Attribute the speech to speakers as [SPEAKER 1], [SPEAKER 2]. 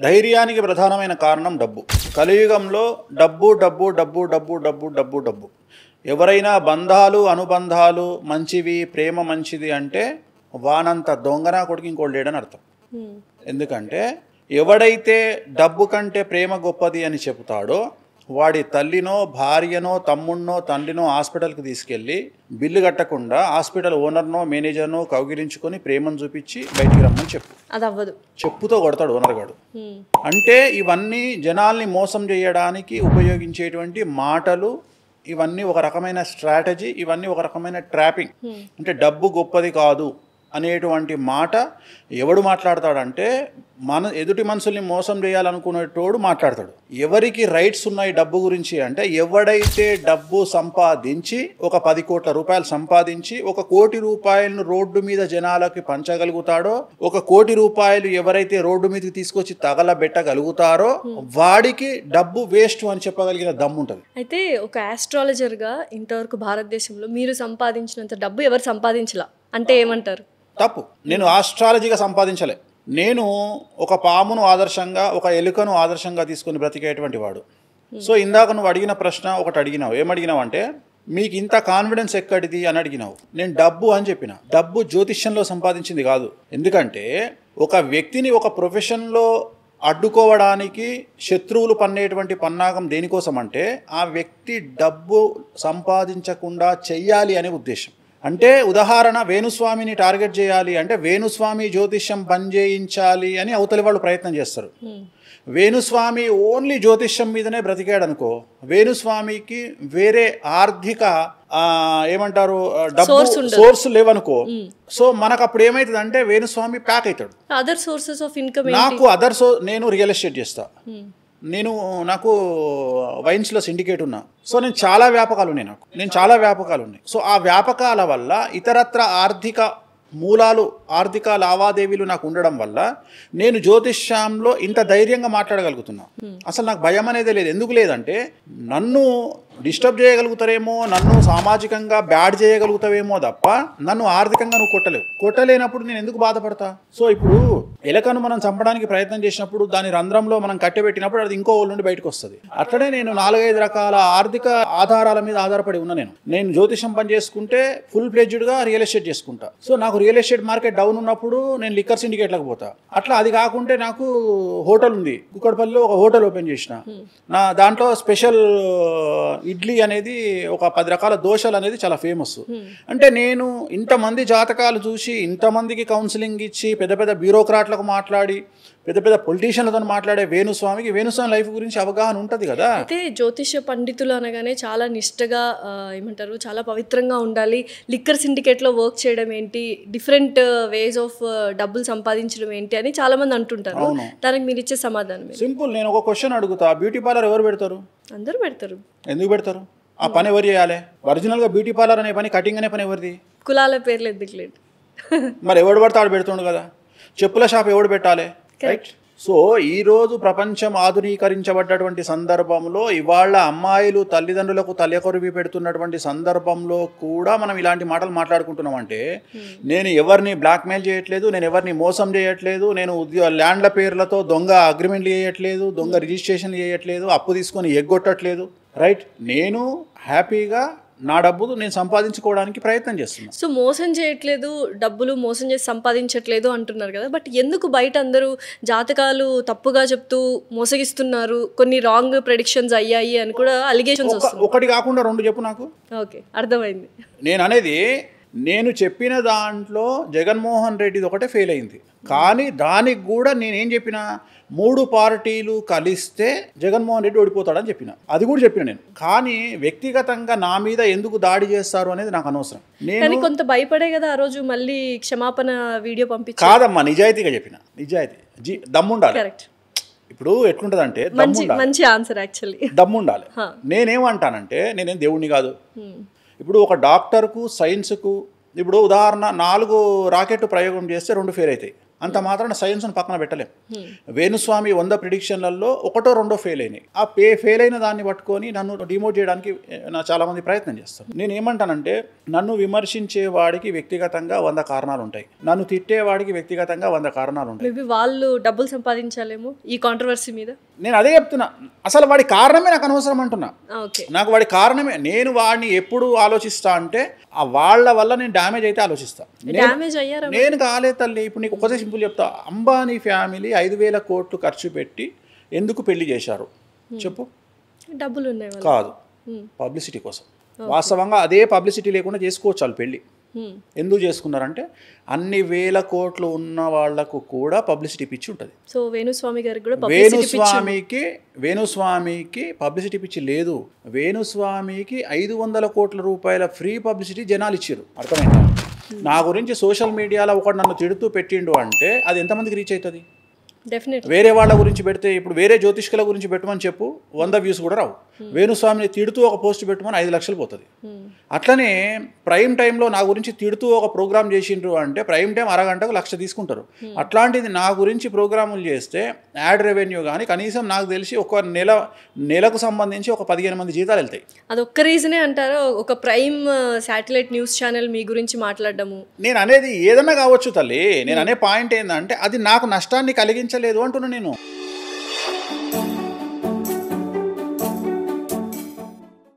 [SPEAKER 1] ధైర్యానికి ప్రధానమైన కారణం డబ్బు. కలియుగంలో డబ్బు డబ్బు డబ్బు డబ్బు డబ్బు డబ్బు డబ్బు. ఎవరైనా బంధాలు అనుబంధాలు మంచివి, ప్రేమ మంచిది అంటే వానంత దొంగనా కొడుకు ఇంకోటి లేడని అర్థం. ఎందుకంటే ఎవడైతే డబ్బు కంటే ప్రేమ గొప్పది అని చెబుతాడో వాడి తల్లినో భార్యనో తమ్ముడినో తండ్రినో హాస్పిటల్కి తీసుకెళ్ళి బిల్లు కట్టకుండా హాస్పిటల్ ఓనర్నో మేనేజర్నో కౌగిలించుకొని ప్రేమను చూపించి బయటికి రమ్మని చెప్పు.
[SPEAKER 2] అది అవ్వదు.
[SPEAKER 1] చెప్పుతో కొడతాడు ఓనర్ గాడు. అంటే ఇవన్నీ జనాల్ని మోసం చేయడానికి ఉపయోగించేటువంటి మాటలు, ఇవన్నీ ఒక రకమైన స్ట్రాటజీ, ఇవన్నీ ఒక రకమైన ట్రాపింగ్. అంటే డబ్బు గొప్పది కాదు అనేటువంటి మాట ఎవడు మాట్లాడతాడంటే ఎదుటి మనుషుల్ని మోసం చేయాలనుకునేటోడు మాట్లాడతాడు. ఎవరికి రైట్స్ ఉన్నాయి డబ్బు గురించి అంటే ఎవడైతే డబ్బు సంపాదించి ఒక 10 కోట్ల రూపాయలు సంపాదించి 1 కోటి రూపాయలను రోడ్డు మీద జనాలకి పంచగలుగుతాడో, 1 కోటి రూపాయలు ఎవరైతే రోడ్డు మీదకి తీసుకొచ్చి తగలబెట్టగలుగుతారో వాడికి డబ్బు వేస్ట్ అని చెప్పగలిగిన దమ్ము ఉంటుంది.
[SPEAKER 2] అయితే ఒక ఆస్ట్రాలజర్గా ఇంతవరకు భారతదేశంలో మీరు సంపాదించినంత డబ్బు ఎవరు సంపాదించలా అంటే ఏమంటారు?
[SPEAKER 1] తప్పు. నేను ఆస్ట్రాలజీగా సంపాదించలే. నేను ఒక పామును ఆదర్శంగా, ఒక ఎలుకను ఆదర్శంగా తీసుకొని బ్రతికేటువంటి వాడు. సో ఇందాక నువ్వు అడిగిన ప్రశ్న ఒకటి అడిగినావు. ఏమడిగినావు అంటే మీకు ఇంత కాన్ఫిడెన్స్ ఎక్కడిది అని అడిగినావు. నేను డబ్బు అని చెప్పిన. డబ్బు జ్యోతిష్యంలో సంపాదించింది కాదు. ఎందుకంటే ఒక వ్యక్తిని ఒక ప్రొఫెషన్లో అడ్డుకోవడానికి శత్రువులు పన్నేటువంటి పన్నాగం దేనికోసం అంటే ఆ వ్యక్తి డబ్బు సంపాదించకుండా చెయ్యాలి అనే ఉద్దేశం. అంటే ఉదాహరణ, వేణుస్వామిని టార్గెట్ చేయాలి అంటే వేణుస్వామి జ్యోతిష్యం పనిచేయించాలి అని అవతలి వాళ్ళు ప్రయత్నం చేస్తారు. వేణుస్వామి ఓన్లీ జ్యోతిష్యం మీదనే బ్రతికాడు అనుకో, వేణుస్వామికి వేరే ఆర్థిక ఏమంటారు డబ్బు సోర్స్ లేవనుకో, సో మనకు అప్పుడు ఏమవుతుంది అంటే వేణుస్వామి ప్యాక్ అవుతాడు.
[SPEAKER 2] అదర్ సోర్సెస్ ఆఫ్ ఇన్కమ్
[SPEAKER 1] నాకు నేను రియల్ ఎస్టేట్ చేస్తా, నాకు వైన్స్లో సిండికేట్ ఉన్నా. సో నేను చాలా వ్యాపకాలు ఉన్నాయి. సో ఆ వ్యాపకాల వల్ల ఇతరత్ర ఆర్థిక మూలాలు, ఆర్థిక లావాదేవీలు నాకు ఉండడం వల్ల నేను జ్యోతిష్యంలో ఇంత ధైర్యంగా మాట్లాడగలుగుతున్నా. అసలు నాకు భయం అనేది లేదు. ఎందుకు లేదంటే నన్ను డిస్టర్బ్ చేయగలుగుతారేమో, నన్ను సామాజికంగా బ్యాడ్ చేయగలుగుతావేమో తప్ప నన్ను ఆర్థికంగా నువ్వు కొట్టలేనప్పుడు నేను ఎందుకు బాధపడతా? సో ఇప్పుడు ఎలకను మనం చంపడానికి ప్రయత్నం చేసినప్పుడు దాని రంధ్రంలో మనం కట్టెబెట్టినప్పుడు అది ఇంకో వాళ్ళ నుండి బయటకు వస్తుంది. అట్లనే నేను 4-5 రకాల ఆర్థిక ఆధారాల మీద ఆధారపడి ఉన్నా. నేను జ్యోతిషం పని చేసుకుంటే ఫుల్ ఫ్లెడ్జ్డ్గా రియల్ ఎస్టేట్ చేసుకుంటా. సో నాకు రియల్ ఎస్టేట్ మార్కెట్ డౌన్ ఉన్నప్పుడు నేను లిక్కర్ సిండికేట్లకు పోతా. అట్లా అది కాకుంటే నాకు హోటల్ ఉంది, కుక్కడపల్లిలో ఒక హోటల్ ఓపెన్ చేసిన. నా దాంట్లో స్పెషల్ ఇడ్లీ అనేది, ఒక 10 రకాల దోశలు అనేది చాలా ఫేమస్. అంటే నేను ఇంతమంది జాతకాలు చూసి, ఇంతమందికి కౌన్సిలింగ్ ఇచ్చి, పెద్ద పెద్ద బ్యూరోక్రాట్లకు మాట్లాడి, పెద్ద పెద్ద పొలిటీషియన్లతో మాట్లాడే వేణుస్వామి లైఫ్ గురించి అవగాహన ఉంటుంది కదా.
[SPEAKER 2] అయితే జ్యోతిష పండితులు అనగానే చాలా నిష్టగా ఏమంటారు, చాలా పవిత్రంగా ఉండాలి. లిక్కర్ సిండికేట్లో వర్క్ చేయడం ఏంటి, డిఫరెంట్ వేస్ ఆఫ్ డబ్బులు సంపాదించడం ఏంటి అని చాలా మంది అంటుంటారు. దానికి మీరు ఇచ్చే సమాధానం?
[SPEAKER 1] సింపుల్. నేను ఒక క్వశ్చన్ అడుగుతా. బ్యూటీ పార్లర్ ఎవరు పెడతారు?
[SPEAKER 2] అందరూ పెడతారు.
[SPEAKER 1] ఎందుకు పెడతారు? ఆ పని ఎవరు చేయాలి? ఒరిజినల్గా బ్యూటీ పార్లర్ అనే పని, కటింగ్ అనే పని ఎవరిది?
[SPEAKER 2] కులాల పేర్లు ఎందుకులేదు.
[SPEAKER 1] మరి ఎవడు పడతాడు పెడుతుండు కదా. చెప్పుల షాప్ ఎవడు పెట్టాలి? రైట్. సో ఈరోజు ప్రపంచం ఆధునీకరించబడ్డటువంటి సందర్భంలో, ఇవాళ అమ్మాయిలు తల్లిదండ్రులకు తల్లికొరివి పెడుతున్నటువంటి సందర్భంలో కూడా మనం ఇలాంటి మాటలు మాట్లాడుకుంటున్నాం. అంటే నేను ఎవరిని బ్లాక్మెయిల్ చేయట్లేదు, నేను ఎవరిని మోసం చేయట్లేదు, నేను ల్యాండ్ల పేర్లతో దొంగ అగ్రిమెంట్లు చేయట్లేదు, దొంగ రిజిస్ట్రేషన్లు చేయట్లేదు, అప్పు తీసుకొని ఎగ్గొట్టట్లేదు. రైట్. నేను హ్యాపీగా నా డబ్బు నేను సంపాదించుకోవడానికి ప్రయత్నం చేస్తున్నాను.
[SPEAKER 2] సో మోసం చేయట్లేదు, డబ్బులు మోసం చేసి సంపాదించట్లేదు అంటున్నారు కదా. బట్ ఎందుకు బయట అందరూ జాతకాలు తప్పుగా చెప్తూ మోసగిస్తున్నారు, కొన్ని రాంగ్ ప్రెడిక్షన్స్ అయ్యాయి అని కూడా అలిగేషన్స్ వస్తున్నాయి?
[SPEAKER 1] ఒకటి కాకుండా 2 చెప్పు నాకు.
[SPEAKER 2] ఓకే, అర్థమైంది.
[SPEAKER 1] నేను అనేది, నేను చెప్పిన దాంట్లో జగన్మోహన్ రెడ్డిది ఒకటే ఫెయిల్ అయింది. కానీ దానికి కూడా నేనేం చెప్పిన, 3 పార్టీలు కలిస్తే జగన్మోహన్ రెడ్డి ఓడిపోతాడని చెప్పిన. అది కూడా చెప్పిన నేను. కానీ వ్యక్తిగతంగా నా మీద ఎందుకు దాడి చేస్తారు అనేది నాకు అనవసరం.
[SPEAKER 2] నేను కొంత భయపడే కదా ఆ రోజు మళ్ళీ క్షమాపణ వీడియో పంపించి.
[SPEAKER 1] కాదమ్మా, నిజాయితీగా చెప్పిన. నిజాయితీ, దమ్ముండాలి.
[SPEAKER 2] కరెక్ట్.
[SPEAKER 1] ఇప్పుడు ఎట్లుంటదంటే
[SPEAKER 2] మంచి ఆన్సర్ యాక్చువల్లీ.
[SPEAKER 1] దమ్ముండాలి. నేనేమంటానంటే, నేనేం దేవుణ్ణి కాదు. ఇప్పుడు ఒక డాక్టర్కు, సైన్స్కు, ఇప్పుడు ఉదాహరణ 4 రాకెట్ ప్రయోగం చేస్తే 2 ఫెయిల్ అవుతాయి. అంత మాత్రాన సైన్స్ను పక్కన పెట్టలేం. వేణుస్వామి 100 ప్రిడిక్షన్లలో ఒకటో రెండో ఫెయిల్ అయినాయి. ఆ ఫెయిల్ అయిన దాన్ని పట్టుకొని నన్ను డిమోట్ చేయడానికి చాలామంది ప్రయత్నం చేస్తారు. నేను ఏమంటానంటే, నన్ను విమర్శించే వాడికి వ్యక్తిగతంగా 100 కారణాలు ఉంటాయి, నన్ను తిట్టేవాడికి వ్యక్తిగతంగా 100 కారణాలు ఉంటాయి.
[SPEAKER 2] మేబీ వాళ్ళు డబ్బులు సంపాదించాలేమో ఈ కాంట్రవర్సీ మీద.
[SPEAKER 1] నేను అదే చెప్తున్నా, అసలు వాడి కారణమే నాకు అనవసరం అంటున్నా.
[SPEAKER 2] ఓకే,
[SPEAKER 1] నాకు వాడి కారణమే, నేను వాడిని ఎప్పుడు ఆలోచిస్తా అంటే ఆ వాళ్ళ వల్ల నేను డ్యామేజ్ అయితే ఆలోచిస్తా.
[SPEAKER 2] డ్యామేజ్ అయ్యారా?
[SPEAKER 1] నేను కాలే తల్లి. ఇప్పుడు నీకు ఒకటే సింపుల్ చెప్తా. అంబానీ ఫ్యామిలీ 5,000 కోట్లు ఖర్చు పెట్టి ఎందుకు పెళ్లి చేశారు చెప్పు?
[SPEAKER 2] డబ్బులు ఉన్నాయి వాళ్ళకి.
[SPEAKER 1] కాదు, పబ్లిసిటీ కోసం. వాస్తవంగా అదే పబ్లిసిటీ లేకుండా చేసుకోవచ్చు వాళ్ళు పెళ్ళి. ఎందుకు చేసుకున్నారంటే అన్ని వేల కోట్లు ఉన్న వాళ్లకు కూడా పబ్లిసిటీ పిచ్చి ఉంటుంది.
[SPEAKER 2] సో వేణుస్వామి గారికి కూడా
[SPEAKER 1] వేణుస్వామికి పబ్లిసిటీ పిచ్చి లేదు. వేణుస్వామికి 500 కోట్ల రూపాయల ఫ్రీ పబ్లిసిటీ జనాలు ఇచ్చారు. అర్థమైందా? నా గురించి సోషల్ మీడియాలో ఒకటి నన్ను తిడుతూ పెట్టిండు అంటే అది ఎంతమందికి రీచ్ అవుతుంది?
[SPEAKER 2] డెఫినెట్లీ.
[SPEAKER 1] వేరే వాళ్ళ గురించి పెడితే, ఇప్పుడు వేరే జ్యోతిష్కుల గురించి పెట్టమని చెప్పు, 100 వ్యూస్ కూడా రావు. వేణుస్వామిని తిడుతూ ఒక పోస్ట్ పెట్టమని 5 లక్షలు పోతుంది. అట్లనే ప్రైమ్ టైంలో నా గురించి తిడుతూ ఒక ప్రోగ్రామ్ చేసిండ్రు అంటే ప్రైమ్ టైం అరగంటకు 1,00,000 తీసుకుంటారు. అట్లాంటిది నా గురించి ప్రోగ్రాములు చేస్తే యాడ్ రెవెన్యూ కానీ కనీసం నాకు తెలిసి ఒక నెలకు సంబంధించి ఒక 15 మంది జీతాలు వెళ్తాయి.
[SPEAKER 2] అదొక్క రీజనే అంటారా ఒక ప్రైమ్ శాటిలైట్ న్యూస్ ఛానల్ మీ గురించి మాట్లాడడము?
[SPEAKER 1] నేను అనేది ఏదన్నా కావచ్చు తల్లి. నేను అనే పాయింట్ ఏంటంటే అది నాకు నష్టాన్ని కలిగించలేదు అంటున్నా నేను.